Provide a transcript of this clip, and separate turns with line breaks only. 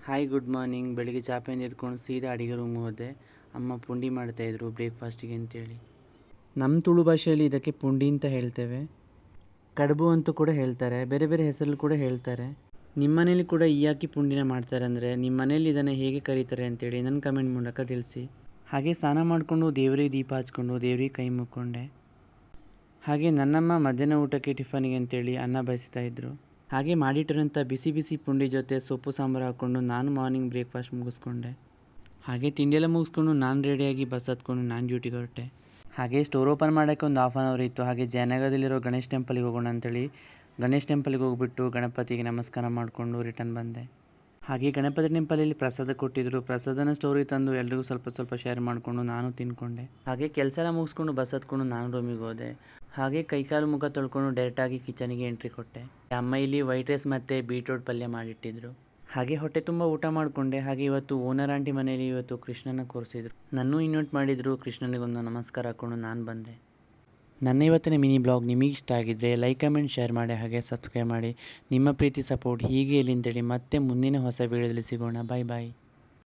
Hi good morning. ಬೆಳಿಗ್ಗೆ ಚಾಪೆಯಿಂದ ಎದ್ಕೊಂಡು ಸೀದಾ ಅಡಿಗೆ ರೂಮ್ ಹೋದೆ. ಅಮ್ಮ ಪುಂಡಿ ಮಾಡ್ತಾಯಿದ್ರು ಬ್ರೇಕ್ಫಾಸ್ಟಿಗೆ ಅಂತೇಳಿ. ನಮ್ಮ ತುಳು ಭಾಷೆಯಲ್ಲಿ ಇದಕ್ಕೆ ಪುಂಡಿ ಅಂತ ಹೇಳ್ತೇವೆ. ಕಡುಬು ಅಂತೂ ಕೂಡ ಹೇಳ್ತಾರೆ, ಬೇರೆ ಬೇರೆ ಹೆಸರಲ್ಲಿ ಕೂಡ ಹೇಳ್ತಾರೆ. ನಿಮ್ಮ ಮನೇಲಿ ಕೂಡ ಈ ಯಾಕೆ ಪುಂಡಿನ ಮಾಡ್ತಾರೆ ಅಂದರೆ ನಿಮ್ಮ ಮನೇಲಿ ಇದನ್ನು ಹೇಗೆ ಕರೀತಾರೆ ಅಂತೇಳಿ ನನ್ನ ಕಮೆಂಟ್ ಮೂಲಕ ತಿಳಿಸಿ. ಹಾಗೆ ಸ್ನಾನ ಮಾಡಿಕೊಂಡು ದೇವರಿಗೆ ದೀಪ ಹಚ್ಕೊಂಡು ದೇವರಿಗೆ ಕೈ ಮುಕ್ಕೊಂಡೆ. ಹಾಗೆ ನನ್ನಮ್ಮ ಮಧ್ಯಾಹ್ನ ಊಟಕ್ಕೆ ಟಿಫನಿಗೆ ಅಂತೇಳಿ ಅನ್ನ ಬಯಸ್ತಾಯಿದ್ರು. ಹಾಗೆ ಮಾಡಿಟ್ಟಿರೋಂಥ ಬಿಸಿ ಬಿಸಿ ಪುಂಡಿ ಜೊತೆ ಸೊಪ್ಪು ಸಾಂಬಾರು ಹಾಕ್ಕೊಂಡು ನಾನು ಮಾರ್ನಿಂಗ್ ಬ್ರೇಕ್ಫಾಸ್ಟ್ ಮುಗಿಸ್ಕೊಂಡೆ. ಹಾಗೆ ತಿಂಡಿಯೆಲ್ಲ ಮುಗಿಸ್ಕೊಂಡು ನಾನು ರೆಡಿಯಾಗಿ ಬಸ್ ಹತ್ಕೊಂಡು ನಾನು ಡ್ಯೂಟಿಗೆ ಹೊರಟೆ. ಹಾಗೆ ಸ್ಟೋರ್ ಓಪನ್ ಮಾಡೋಕ್ಕೆ ಒಂದು ಹಾಫ್ ಆನ್ ಅವರ್ ಇತ್ತು. ಹಾಗೆ ಜಯನಗರದಲ್ಲಿರೋ ಗಣೇಶ್ ಟೆಂಪಲಿಗೆ ಹೋಗೋಣ ಅಂತೇಳಿ ಗಣೇಶ್ ಟೆಂಪಲಿಗೆ ಹೋಗ್ಬಿಟ್ಟು ಗಣಪತಿಗೆ ನಮಸ್ಕಾರ ಮಾಡಿಕೊಂಡು ರಿಟರ್ನ್ ಬಂದೆ. ಹಾಗೆ ಗಣಪತಿ ಟೆಂಪಲಲ್ಲಿ ಪ್ರಸಾದ ಕೊಟ್ಟಿದ್ದರು. ಪ್ರಸಾದನ ಸ್ಟೋರಿಗೆ ತಂದು ಎಲ್ರಿಗೂ ಸ್ವಲ್ಪ ಸ್ವಲ್ಪ ಶೇರ್ ಮಾಡಿಕೊಂಡು ನಾನು ತಿಂದ್ಕೊಂಡೆ. ಹಾಗೆ ಕೆಲಸ ಎಲ್ಲ ಮುಗಿಸ್ಕೊಂಡು ಬಸ್ ಹತ್ಕೊಂಡು ನಾನು ರೂಮಿಗೆ ಹೋದೆ. ಹಾಗೆ ಕೈಕಾಲು ಮುಖ ತೊಳ್ಕೊಂಡು ಡೈರೆಕ್ಟಾಗಿ ಕಿಚನಿಗೆ ಎಂಟ್ರಿ ಕೊಟ್ಟೆ. ಅಮ್ಮ ಇಲ್ಲಿ ವೈಟ್ ರೈಸ್ ಮತ್ತು ಬೀಟ್ರೋಟ್ ಪಲ್ಯ ಮಾಡಿಟ್ಟಿದ್ರು. ಹಾಗೆ ಹೊಟ್ಟೆ ತುಂಬ ಊಟ ಮಾಡಿಕೊಂಡೆ. ಹಾಗೆ ಇವತ್ತು ಓನರ್ ಆಂಟಿ ಮನೆಯಲ್ಲಿ ಇವತ್ತು ಕೃಷ್ಣನ ಕೂರಿಸಿದ್ರು. ನನ್ನೂ ಇನ್ವೈಟ್ ಮಾಡಿದರು. ಕೃಷ್ಣನಿಗೊಂದು ನಮಸ್ಕಾರ ಹಾಕ್ಕೊಂಡು ನಾನು ಬಂದೆ. ನನ್ನ ಇವತ್ತಿನ ಮಿನಿ ಬ್ಲಾಗ್ ನಿಮಗೆ ಇಷ್ಟ ಆಗಿದ್ದರೆ ಲೈಕ್ ಕಮೆಂಟ್ ಶೇರ್ ಮಾಡಿ, ಹಾಗೆ ಸಬ್ಸ್ಕ್ರೈಬ್ ಮಾಡಿ. ನಿಮ್ಮ ಪ್ರೀತಿ ಸಪೋರ್ಟ್ ಹೀಗೆ ಇಲ್ಲಿ ಅಂತೇಳಿ ಮತ್ತೆ ಮುಂದಿನ ಹೊಸ ವೀಡಿಯೋದಲ್ಲಿ ಸಿಗೋಣ. ಬಾಯ್ ಬಾಯ್.